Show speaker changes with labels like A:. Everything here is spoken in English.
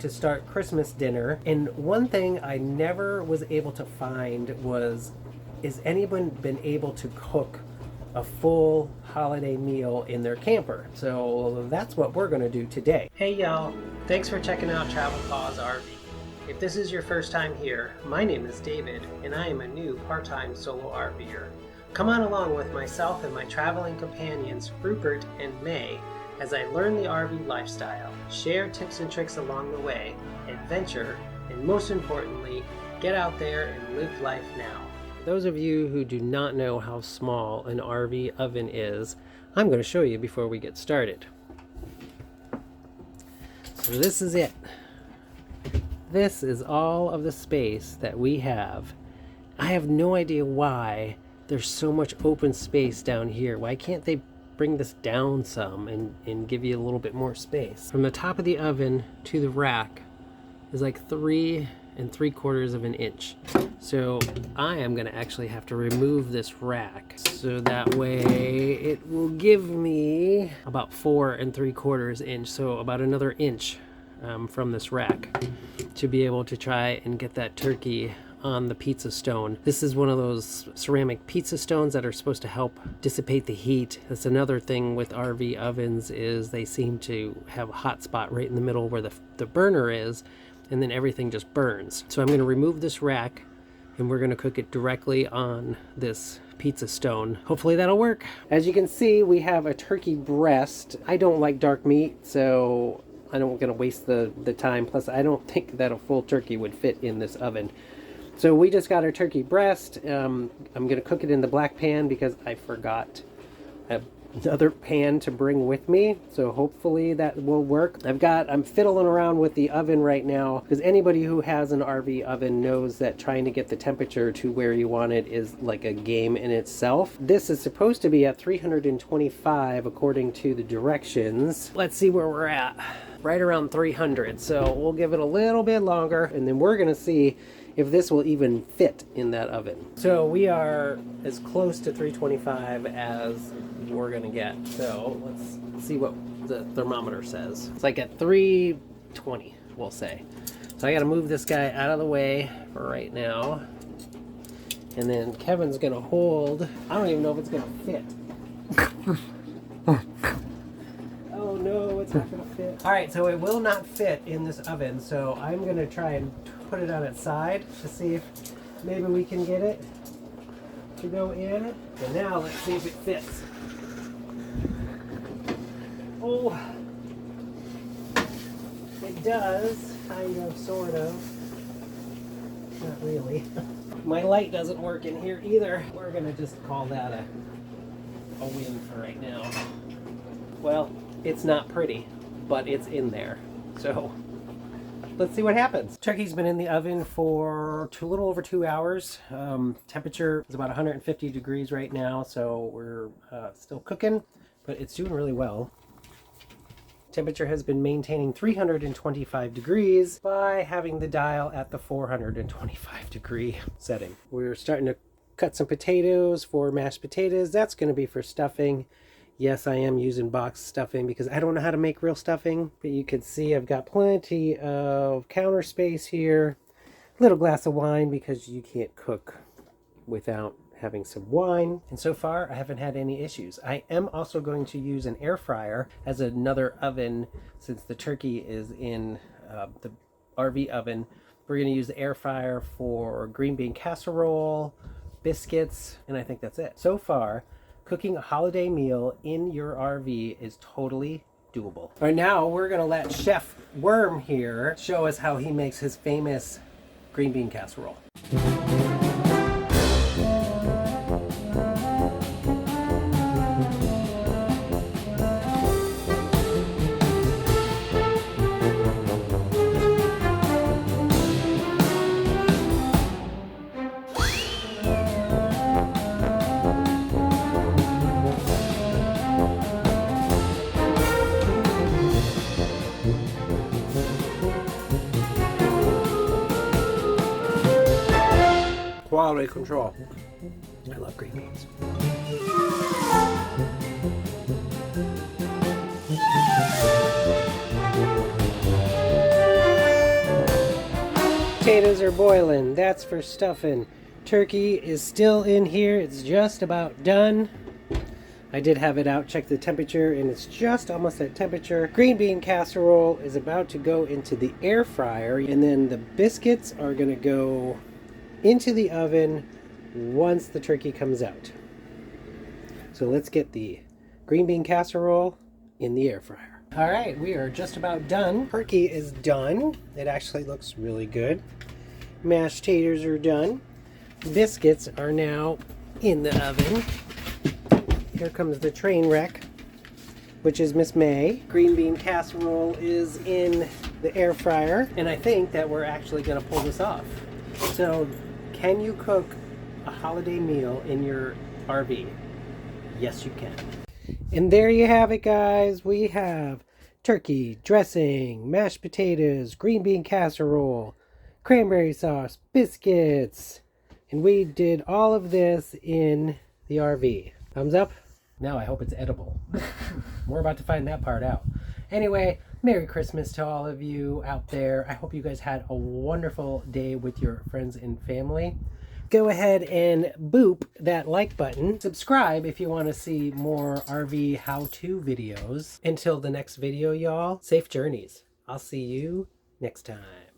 A: to start Christmas dinner. And one thing I never was able to find was, is anyone been able to cook a full holiday meal in their camper? So that's what we're going to do today. Hey y'all, thanks for checking out Travel Paws RV. If this is your first time here, my name is David and I am a new part-time solo RVer. Come on along with myself and my traveling companions Rupert and May as I learn the RV lifestyle, share tips and tricks along the way, adventure, and most importantly, get out there and live life now. For those of you who do not know how small an RV oven is, I'm going to show you before we get started. So this is it. This is all of the space that we have. I have no idea why there's so much open space down here. Why can't they bring this down some and give you a little bit more space? From the top of the oven to the rack is like 3 3/4 of an inch. So I am going to actually have to remove this rack so that way it will give me about 4 3/4 inch, so about another inch from this rack to be able to try and get that turkey on the pizza stone. This is one of those ceramic pizza stones that are supposed to help dissipate the heat. That's another thing with RV ovens, is they seem to have a hot spot right in the middle where the burner is, and then everything just burns. So I'm going to remove this rack and we're going to cook it directly on this pizza stone. Hopefully that'll work. As you can see, we have a turkey breast. I don't like dark meat, so I don't want to waste the time. Plus, I don't think that a full turkey would fit in this oven. So we just got our turkey breast. I'm going to cook it in the black pan because I forgot another pan to bring with me. So hopefully that will work. I'm fiddling around with the oven right now because anybody who has an RV oven knows that trying to get the temperature to where you want it is like a game in itself. This is supposed to be at 325 according to the directions. Let's see where we're at. Right around 300. So we'll give it a little bit longer and then we're going to see if this will even fit in that oven. So we are as close to 325 as we're going to get. So let's see what the thermometer says. It's like at 320, we'll say. So I got to move this guy out of the way for right now. And then Kevin's going to hold. I don't even know if it's going to fit. Oh no, it's not going to fit. All right, so it will not fit in this oven. So I'm going to try and put it on its side to see if maybe we can get it to go in. And now let's see if it fits. Oh, it does, kind of, sort of. Not really. My light doesn't work in here either. We're gonna just call that a win for right now. Well, it's not pretty, but it's in there. So let's see what happens. Turkey's been in the oven for a little over 2 hours. Temperature is about 150 degrees right now, so we're still cooking, but it's doing really well. Temperature has been maintaining 325 degrees by having the dial at the 425 degree setting. We're starting to cut some potatoes for mashed potatoes. That's going to be for stuffing. Yes, I am using box stuffing because I don't know how to make real stuffing, but you can see I've got plenty of counter space here. Little glass of wine because you can't cook without having some wine. And so far, I haven't had any issues. I am also going to use an air fryer as another oven since the turkey is in the RV oven. We're going to use the air fryer for green bean casserole, biscuits, and I think that's it. So far, cooking a holiday meal in your RV is totally doable. All right, now we're going to let Chef Worm here show us how he makes his famous green bean casserole. Quality control. I love green beans. Potatoes are boiling. That's for stuffing. Turkey is still in here. It's just about done. I did have it out, check the temperature, and it's just almost at temperature. Green bean casserole is about to go into the air fryer, and then the biscuits are gonna go into the oven once the turkey comes out. So let's get the green bean casserole in the air fryer. All right, we are just about done. Turkey is done. It actually looks really good. Mashed taters are done. Biscuits are now in the oven. Here comes the train wreck, which is Miss May. Green bean casserole is in the air fryer, and I think that we're actually gonna pull this off. So, can you cook a holiday meal in your RV? Yes, you can. And there you have it, guys. We have turkey, dressing, mashed potatoes, green bean casserole, cranberry sauce, biscuits, and we did all of this in the RV. Thumbs up? Now I hope it's edible. We're about to find that part out. Anyway, Merry Christmas to all of you out there. I hope you guys had a wonderful day with your friends and family. Go ahead and boop that like button. Subscribe if you want to see more RV how-to videos. Until the next video, y'all, safe journeys. I'll see you next time.